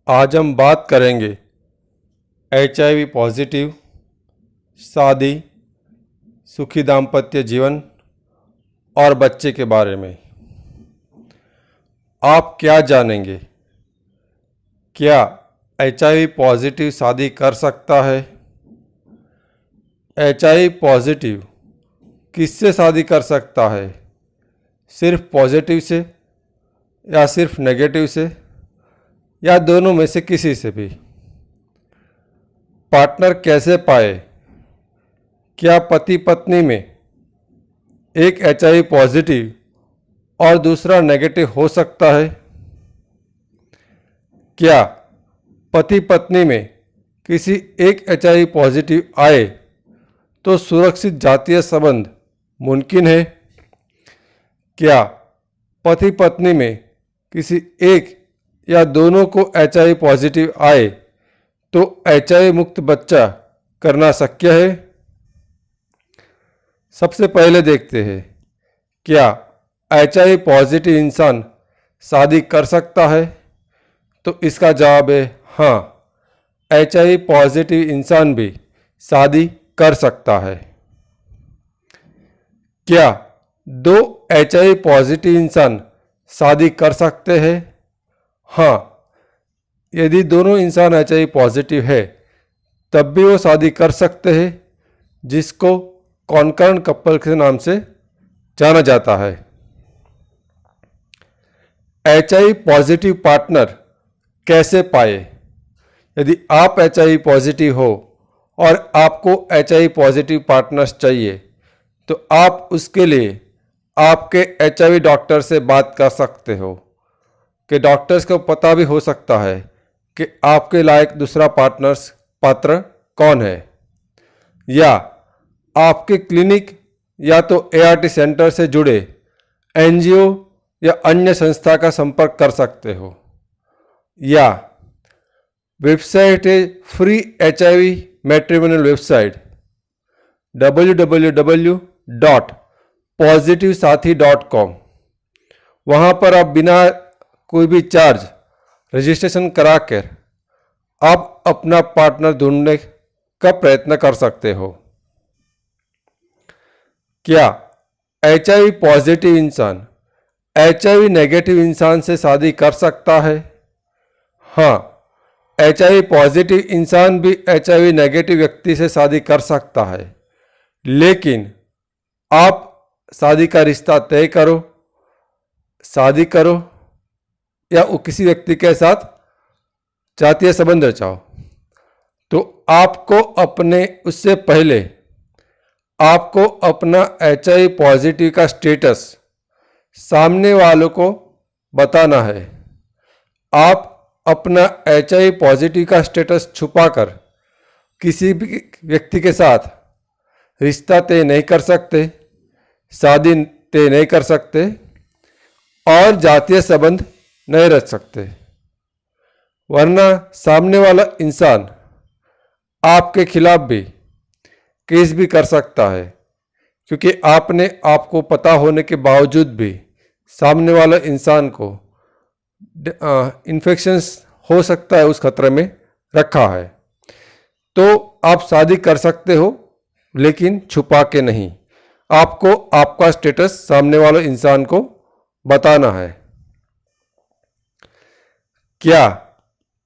आज हम बात करेंगे HIV पॉजिटिव, शादी, सुखी दाम्पत्य जीवन और बच्चे के बारे में। आप क्या जानेंगे? क्या HIV पॉजिटिव शादी कर सकता है? HIV पॉजिटिव किससे शादी कर सकता है? सिर्फ पॉजिटिव से या सिर्फ नेगेटिव से या दोनों में से किसी से भी? पार्टनर कैसे पाए? क्या पति पत्नी में एक HIV पॉजिटिव और दूसरा नेगेटिव हो सकता है? क्या पति पत्नी में किसी एक HIV पॉजिटिव आए तो सुरक्षित जातीय संबंध मुमकिन है? क्या पति पत्नी में किसी एक या दोनों को HIV पॉजिटिव आए तो HIV मुक्त बच्चा करना शक्य है? सबसे पहले देखते हैं, क्या HIV पॉजिटिव इंसान शादी कर सकता है? तो इसका जवाब है हाँ, HIV पॉजिटिव इंसान भी शादी कर सकता है। क्या दो HIV पॉजिटिव इंसान शादी कर सकते हैं? हाँ, यदि दोनों इंसान HIV पॉजिटिव है तब भी वो शादी कर सकते हैं, जिसको कॉन्करेंट कपल के नाम से जाना जाता है। HIV पॉजिटिव पार्टनर कैसे पाए? यदि आप HIV पॉजिटिव हो और आपको HIV पॉजिटिव पार्टनर्स चाहिए तो आप उसके लिए आपके HIV डॉक्टर से बात कर सकते हो कि डॉक्टर्स को पता भी हो सकता है कि आपके लायक दूसरा पात्र कौन है, या आपके क्लिनिक या तो ART सेंटर से जुड़े NGO या अन्य संस्था का संपर्क कर सकते हो, या वेबसाइट है free HIV matrimonial website www.positivesathi.com। वहाँ पर आप बिना कोई भी चार्ज रजिस्ट्रेशन कराकर आप अपना पार्टनर ढूंढने का प्रयत्न कर सकते हो। क्या HIV पॉजिटिव इंसान HIV नेगेटिव इंसान से शादी कर सकता है? हाँ, HIV पॉजिटिव इंसान भी HIV नेगेटिव व्यक्ति से शादी कर सकता है, लेकिन आप शादी का रिश्ता तय करो, शादी करो या किसी व्यक्ति के साथ जातीय संबंध रचाओ तो उससे पहले आपको अपना HIV पॉजिटिव का स्टेटस सामने वालों को बताना है। आप अपना HIV पॉजिटिव का स्टेटस छुपाकर किसी भी व्यक्ति के साथ रिश्ता तय नहीं कर सकते, शादी तय नहीं कर सकते और जातीय संबंध नहीं रच सकते, वरना सामने वाला इंसान आपके खिलाफ भी केस भी कर सकता है, क्योंकि आपने आपको पता होने के बावजूद भी सामने वाला इंसान को इन्फेक्शंस हो सकता है उस खतरे में रखा है। तो आप शादी कर सकते हो, लेकिन छुपा के नहीं। आपको आपका स्टेटस सामने वाले इंसान को बताना है। क्या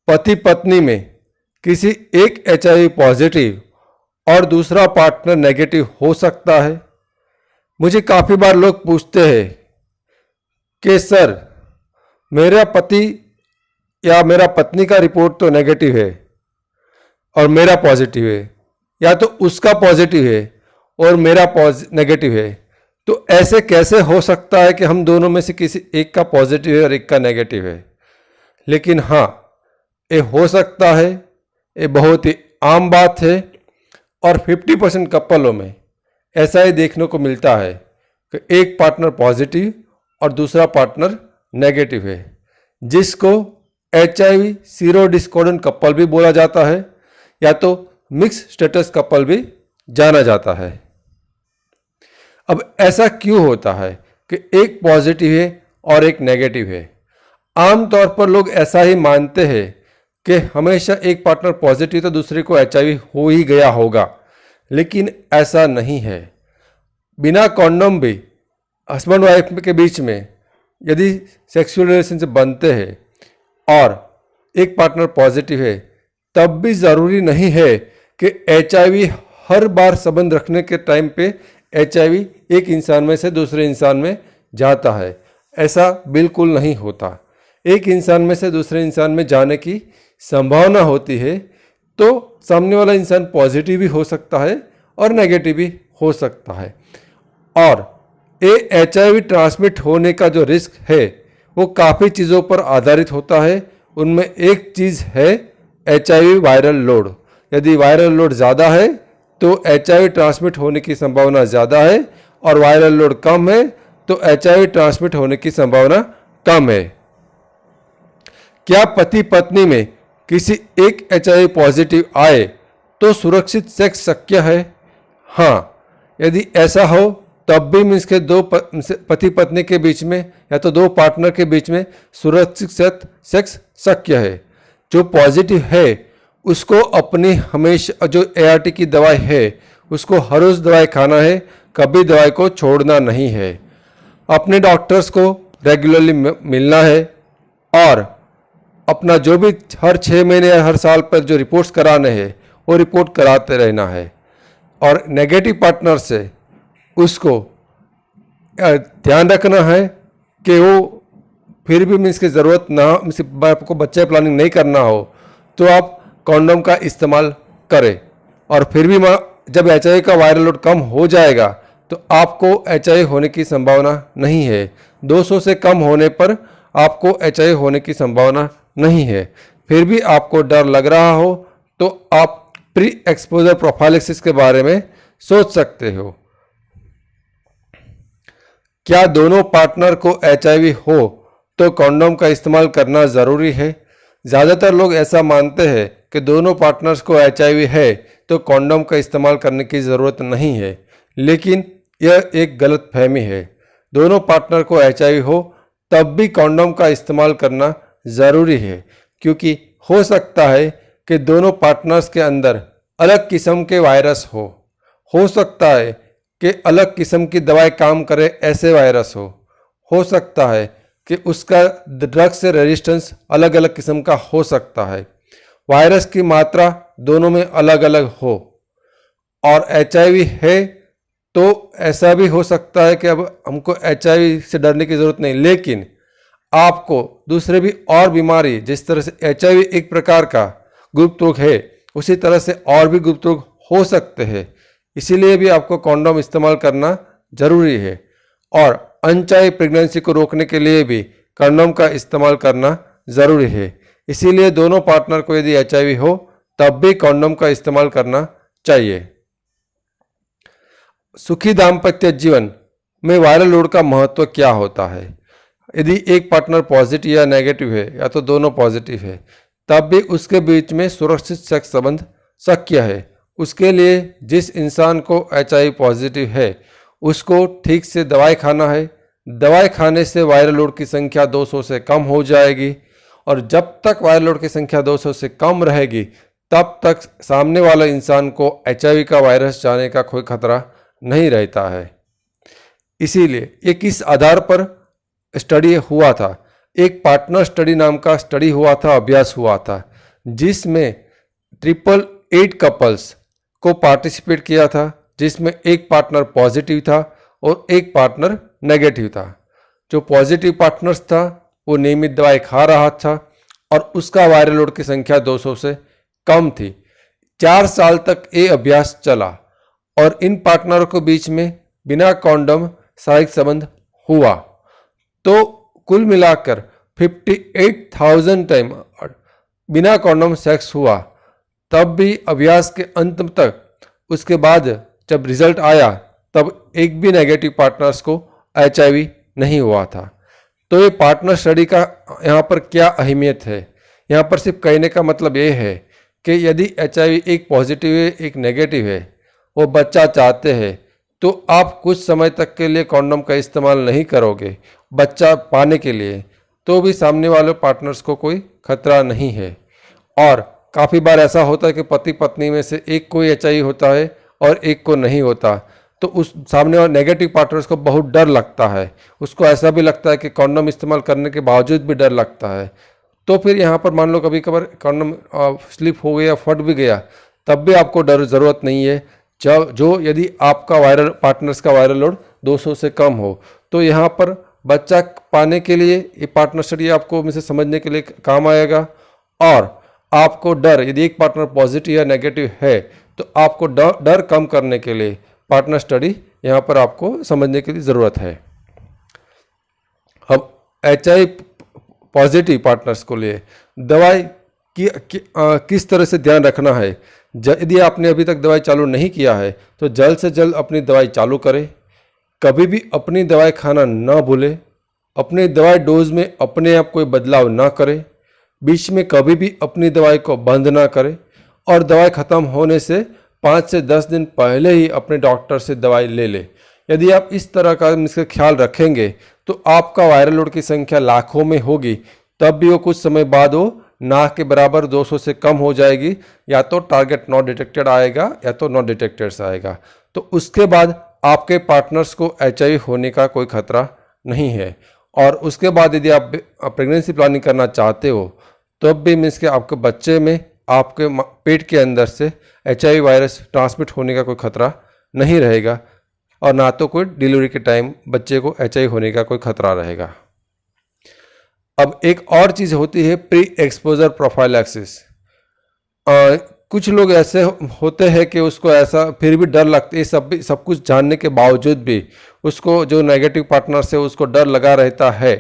पति पत्नी में किसी एक HIV पॉजिटिव और दूसरा पार्टनर नेगेटिव हो सकता है? मुझे काफ़ी बार लोग पूछते हैं कि सर, मेरा पति या मेरा पत्नी का रिपोर्ट तो नेगेटिव है और मेरा पॉजिटिव है, या तो उसका पॉजिटिव है और मेरा नेगेटिव है, तो ऐसे कैसे हो सकता है कि हम दोनों में से किसी एक का पॉजिटिव है और एक का नेगेटिव है? लेकिन हाँ, ये हो सकता है, ये बहुत ही आम बात है और 50% कपलों में ऐसा ही देखने को मिलता है कि एक पार्टनर पॉजिटिव और दूसरा पार्टनर नेगेटिव है, जिसको HIV सीरोडिस्कॉर्डेंट कपल भी बोला जाता है, या तो मिक्स स्टेटस कपल भी जाना जाता है। अब ऐसा क्यों होता है कि एक पॉजिटिव है और एक नेगेटिव है? आमतौर पर लोग ऐसा ही मानते हैं कि हमेशा एक पार्टनर पॉजिटिव तो दूसरे को HIV हो ही गया होगा, लेकिन ऐसा नहीं है। बिना कॉन्डम भी हस्बैंड वाइफ के बीच में यदि सेक्सुअल रिलेशनशिप बनते हैं और एक पार्टनर पॉजिटिव है, तब भी ज़रूरी नहीं है कि HIV हर बार संबंध रखने के टाइम पे HIV एक इंसान में से दूसरे इंसान में जाता है। ऐसा बिल्कुल नहीं होता। एक इंसान में से दूसरे इंसान में जाने की संभावना होती है, तो सामने वाला इंसान पॉजिटिव भी हो सकता है और नेगेटिव भी हो सकता है। और ये HIV ट्रांसमिट होने का जो रिस्क है वो काफ़ी चीज़ों पर आधारित होता है। उनमें एक चीज़ है HIV वायरल लोड। यदि वायरल लोड ज़्यादा है तो HIV ट्रांसमिट होने की संभावना ज़्यादा है, और वायरल लोड कम है तो HIV ट्रांसमिट होने की संभावना कम है। क्या पति पत्नी में किसी एक HIV पॉजिटिव आए तो सुरक्षित सेक्स शक्य है? हाँ, यदि ऐसा हो तब भी मीन्स के दो पति पत्नी के बीच में या तो दो पार्टनर के बीच में सुरक्षित सेक्स शक्य है। जो पॉजिटिव है उसको अपनी हमेशा जो ART की दवाई है उसको हर रोज़ दवाई खाना है, कभी दवाई को छोड़ना नहीं है। अपने डॉक्टर्स को रेगुलरली मिलना है और अपना जो भी हर 6 महीने या हर साल पर जो रिपोर्ट्स कराने हैं वो रिपोर्ट कराते रहना है। और नेगेटिव पार्टनर से उसको ध्यान रखना है कि वो फिर भी मीन्स की ज़रूरत ना हो, मीन्स आपको बच्चे प्लानिंग नहीं करना हो तो आप कॉन्डम का इस्तेमाल करें। और फिर भी जब HIV का वायरल लोड कम हो जाएगा तो आपको HIV होने की संभावना नहीं है। 200 से कम होने पर आपको HIV होने की संभावना नहीं है। फिर भी आपको डर लग रहा हो तो आप प्री एक्सपोजर प्रोफाइलिसिस के बारे में सोच सकते हो। क्या दोनों पार्टनर को HIV हो तो कॉन्डोम का इस्तेमाल करना ज़रूरी है? ज़्यादातर लोग ऐसा मानते हैं कि दोनों पार्टनर्स को HIV है तो कॉन्डोम का इस्तेमाल करने की ज़रूरत नहीं है, लेकिन यह एक गलत फहमी है। दोनों पार्टनर को HIV हो तब भी कॉन्डोम का इस्तेमाल करना ज़रूरी है, क्योंकि हो सकता है कि दोनों पार्टनर्स के अंदर अलग किस्म के वायरस हो सकता है कि अलग किस्म की दवाई काम करे ऐसे वायरस हो सकता है कि उसका ड्रग से रेजिस्टेंस अलग अलग किस्म का हो सकता है, वायरस की मात्रा दोनों में अलग अलग हो। और HIV है तो ऐसा भी हो सकता है कि अब हमको HIV से डरने की ज़रूरत नहीं, लेकिन आपको दूसरे भी और बीमारी, जिस तरह से HIV एक प्रकार का गुप्त रोग है उसी तरह से और भी गुप्त रोग हो सकते हैं, इसीलिए भी आपको कॉन्डोम इस्तेमाल करना ज़रूरी है। और अनचाही प्रेगनेंसी को रोकने के लिए भी कॉन्डोम का इस्तेमाल करना ज़रूरी है। इसीलिए दोनों पार्टनर को यदि HIV हो तब भी कॉन्डोम का इस्तेमाल करना चाहिए। सुखी दाम्पत्य जीवन में वायरल लोड का महत्व क्या होता है? यदि एक पार्टनर पॉजिटिव या नेगेटिव है या तो दोनों पॉजिटिव है, तब भी उसके बीच में सुरक्षित सेक्स संबंध शक्य है। उसके लिए जिस इंसान को HIV पॉजिटिव है उसको ठीक से दवाई खाना है। दवाई खाने से वायरल लोड की संख्या 200 से कम हो जाएगी, और जब तक वायरल लोड की संख्या 200 से कम रहेगी तब तक सामने वाले इंसान को HIV का वायरस जाने का कोई खतरा नहीं रहता है। इसीलिए ये किस आधार पर स्टडी हुआ था? एक पार्टनर स्टडी नाम का स्टडी हुआ था, अभ्यास हुआ था, जिसमें 888 कपल्स को पार्टिसिपेट किया था, जिसमें एक पार्टनर पॉजिटिव था और एक पार्टनर नेगेटिव था। जो पॉजिटिव पार्टनर्स था वो नियमित दवाई खा रहा था और उसका वायरल लोड की संख्या 200 से कम थी। 4 साल तक ये अभ्यास चला और इन पार्टनरों के बीच में बिना कॉन्डम शारीरिक संबंध हुआ, तो कुल मिलाकर 58,000 टाइम बिना कॉन्डम सेक्स हुआ। तब भी अभ्यास के अंत तक उसके बाद जब रिजल्ट आया तब एक भी नेगेटिव पार्टनर्स को HIV नहीं हुआ था। तो ये पार्टनर स्टडी का यहाँ पर क्या अहमियत है? यहाँ पर सिर्फ कहने का मतलब ये है कि यदि HIV एक पॉजिटिव है एक नेगेटिव है, वो बच्चा चाहते हैं, तो आप कुछ समय तक के लिए कॉन्डम का इस्तेमाल नहीं करोगे बच्चा पाने के लिए, तो भी सामने वाले पार्टनर्स को कोई खतरा नहीं है। और काफ़ी बार ऐसा होता है कि पति पत्नी में से एक को एचआईवी होता है और एक को नहीं होता, तो उस सामने और नेगेटिव पार्टनर्स को बहुत डर लगता है, उसको ऐसा भी लगता है कि कॉन्डम इस्तेमाल करने के बावजूद भी डर लगता है। तो फिर यहाँ पर मान लो कभी कभार कॉन्डम स्लिप हो गया, फट भी गया, तब भी आपको डर ज़रूरत नहीं है। जो यदि आपका वायरल पार्टनर्स का वायरल लोड 200 से कम हो, तो यहाँ पर बच्चा पाने के लिए ये पार्टनर स्टडी आपको इसे समझने के लिए काम आएगा। और आपको डर, यदि एक पार्टनर पॉजिटिव या नेगेटिव है, तो आपको डर कम करने के लिए पार्टनर स्टडी यहाँ पर आपको समझने की ज़रूरत है। अब एचआईवी पॉजिटिव पार्टनर्स को लिए दवाई किस तरह से ध्यान रखना है। यदि आपने अभी तक दवाई चालू नहीं किया है तो जल्द से जल्द अपनी दवाई चालू करें। कभी भी अपनी दवाई खाना ना भूलें। अपनी दवाई डोज में अपने आप कोई बदलाव ना करें। बीच में कभी भी अपनी दवाई को बंद ना करें और दवाई ख़त्म होने से 5 से 10 दिन पहले ही अपने डॉक्टर से दवाई ले लें। यदि आप इस तरह का इसका ख्याल रखेंगे तो आपका वायरल लोड की संख्या लाखों में होगी, तब भी वो कुछ समय बाद वो ना के बराबर 200 से कम हो जाएगी। या तो टारगेट नॉट डिटेक्टेड आएगा या तो नॉट डिटेक्टेड आएगा। तो उसके बाद आपके पार्टनर्स को एचआईवी होने का कोई खतरा नहीं है। और उसके बाद यदि आप प्रेगनेंसी प्लानिंग करना चाहते हो तब भी मीन्स कि आपके बच्चे में आपके पेट के अंदर से एचआईवी वायरस ट्रांसमिट होने का कोई खतरा नहीं रहेगा और ना तो कोई डिलीवरी के टाइम बच्चे को एचआईवी होने का कोई खतरा रहेगा। अब एक और चीज़ होती है प्री एक्सपोजर प्रोफाइलैक्सिस। कुछ लोग ऐसे होते हैं कि उसको ऐसा फिर भी डर लगता है, सब कुछ जानने के बावजूद भी उसको जो नेगेटिव पार्टनर से उसको डर लगा रहता है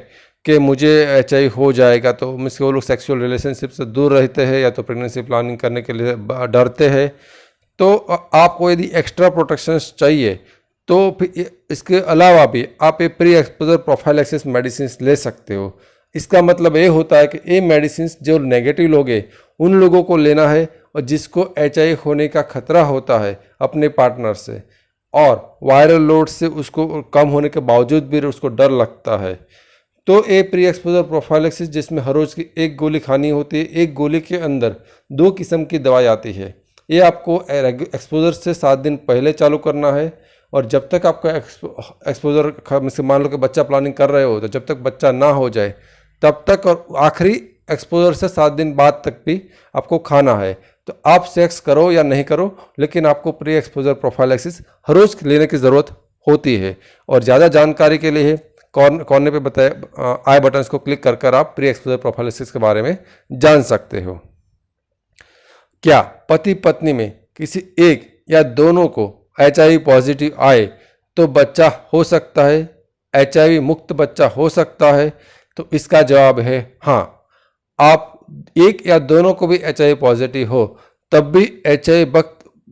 कि मुझे एचआईवी हो जाएगा। तो मीन्स वो लोग सेक्सुअल रिलेशनशिप से दूर रहते हैं या तो प्रेगनेंसी प्लानिंग करने के लिए डरते हैं। तो आपको यदि एक्स्ट्रा प्रोटेक्शंस चाहिए तो फिर इसके अलावा भी आप ये प्री एक्सपोजर प्रोफाइलैक्सिस मेडिसिन ले सकते हो। इसका मतलब ये होता है कि ये मेडिसिन जो नेगेटिव लोग हैं उन लोगों को लेना है और जिसको एचआईवी होने का खतरा होता है अपने पार्टनर से और वायरल लोड से उसको कम होने के बावजूद भी उसको डर लगता है। तो ये प्री एक्सपोजर प्रोफाइलैक्सिस जिसमें हर रोज़ की एक गोली खानी होती है, एक गोली के अंदर 2 किस्म की दवाई आती है। ये आपको एक्सपोजर से 7 दिन पहले चालू करना है और जब तक आपका एक्सपोजर मान लो कि बच्चा प्लानिंग कर रहे हो तो जब तक बच्चा ना हो जाए तब तक, और आखिरी एक्सपोजर से 7 दिन बाद तक भी आपको खाना है। तो आप सेक्स करो या नहीं करो लेकिन आपको प्री एक्सपोजर प्रोफाइलैक्सिस हर रोज़ लेने की ज़रूरत होती है। और ज़्यादा जानकारी के लिए कोने पे बताए आई बटन्स को क्लिक कर आप प्री एक्सपोजर प्रोफाइलैक्सिस के बारे में जान सकते हो। क्या पति पत्नी में किसी एक या दोनों को एचआईवी पॉजिटिव आए तो बच्चा हो सकता है, एचआईवी मुक्त बच्चा हो सकता है? तो इसका जवाब है हाँ। आप एक या दोनों को भी एचआईवी पॉजिटिव हो तब भी एचआईवी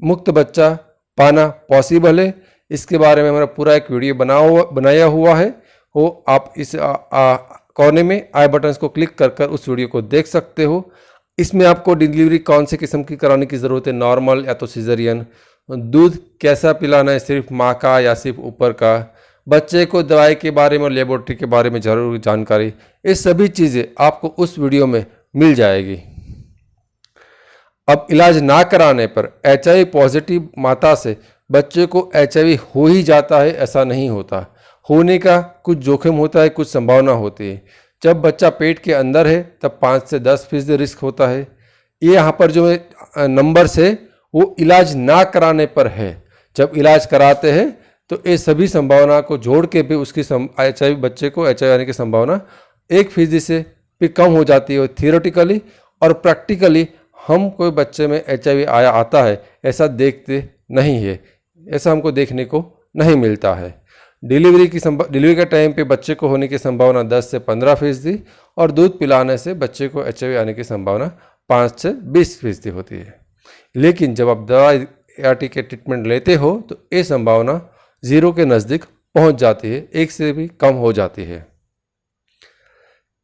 मुक्त बच्चा पाना पॉसिबल है। इसके बारे में हमारा पूरा एक वीडियो बनाया हुआ है, वो आप इस कोने में आई बटन्स को क्लिक कर उस वीडियो को देख सकते हो। इसमें आपको डिलीवरी कौन से किस्म की कराने की ज़रूरत है, नॉर्मल या तो सिजरियन, दूध कैसा पिलाना है, सिर्फ माँ का या सिर्फ ऊपर का, बच्चे को दवाई के बारे में और लेबोरेटरी के बारे में जरूरी जानकारी, ये सभी चीज़ें आपको उस वीडियो में मिल जाएगी। अब इलाज ना कराने पर एचआईवी पॉजिटिव माता से बच्चे को एचआईवी हो ही जाता है ऐसा नहीं होता। होने का कुछ जोखिम होता है, कुछ संभावना होती है। जब बच्चा पेट के अंदर है तब 5 से 10% रिस्क होता है। ये यहाँ पर जो नंबर्स है वो इलाज ना कराने पर है। जब इलाज कराते हैं तो ये सभी संभावना को जोड़ के भी उसकी एचआईवी बच्चे को एचआईवी आने की संभावना 1% से भी कम हो जाती है थियोरेटिकली। और प्रैक्टिकली हम कोई बच्चे में एचआईवी आता है ऐसा देखते नहीं है, ऐसा हमको देखने को नहीं मिलता है। डिलीवरी के टाइम पे बच्चे को होने की संभावना 10 से 15% और दूध पिलाने से बच्चे को एचआईवी आने की संभावना 5 से 20% होती है। लेकिन जब आप दवा ART के ट्रीटमेंट लेते हो तो ये संभावना 0 के नज़दीक पहुंच जाती है, 1 से भी कम हो जाती है।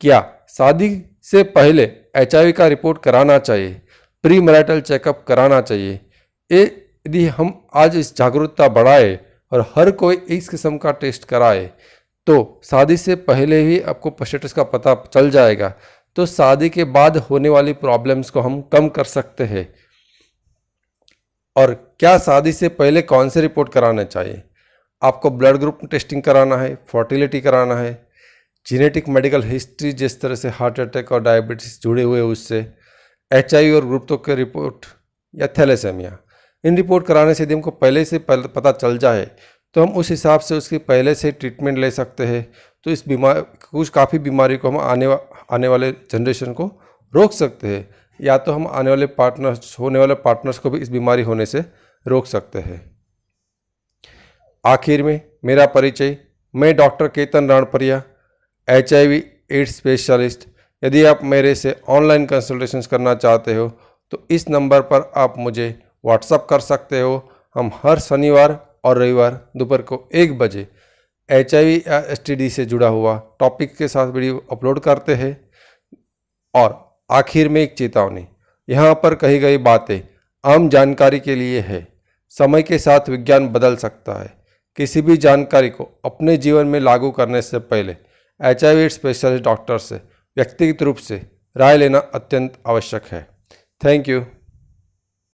क्या शादी से पहले एचआईवी का रिपोर्ट कराना चाहिए, प्री मैरिटल चेकअप कराना चाहिए? ये यदि हम आज इस जागरूकता बढ़ाए और हर कोई इस किस्म का टेस्ट कराए तो शादी से पहले ही आपको स्टेटस का पता चल जाएगा। तो शादी के बाद होने वाली प्रॉब्लम्स को हम कम कर सकते हैं। और क्या शादी से पहले कौन से रिपोर्ट कराना चाहिए? आपको ब्लड ग्रुप टेस्टिंग कराना है, फर्टिलिटी कराना है, जेनेटिक मेडिकल हिस्ट्री जिस तरह से हार्ट अटैक और डायबिटीज जुड़े हुए उससे, HIV और ग्रुप 2 के रिपोर्ट या थैलेसेमिया, इन रिपोर्ट कराने से यदि हमको पहले से पता चल जाए तो हम उस हिसाब से उसकी पहले से ट्रीटमेंट ले सकते हैं। तो इस काफ़ी बीमारी को हम आने वाले जनरेशन को रोक सकते हैं, या तो हम होने वाले पार्टनर्स को भी इस बीमारी होने से रोक सकते हैं। आखिर में मेरा परिचय, मैं doctor Ketan Ranparia, HIV AIDS specialist. यदि आप मेरे से ऑनलाइन कंसल्टेशंस करना चाहते हो तो इस नंबर पर आप मुझे व्हाट्सअप कर सकते हो। हम हर शनिवार और रविवार दोपहर को 1 बजे HIV या STD से जुड़ा हुआ टॉपिक के साथ वीडियो अपलोड करते हैं। और आखिर में एक चेतावनी, यहाँ पर कही गई बातें आम जानकारी के लिए है। समय के साथ विज्ञान बदल सकता है। किसी भी जानकारी को अपने जीवन में लागू करने से पहले HIV स्पेशलिस्ट डॉक्टर से व्यक्तिगत रूप से राय लेना अत्यंत आवश्यक है। Thank you.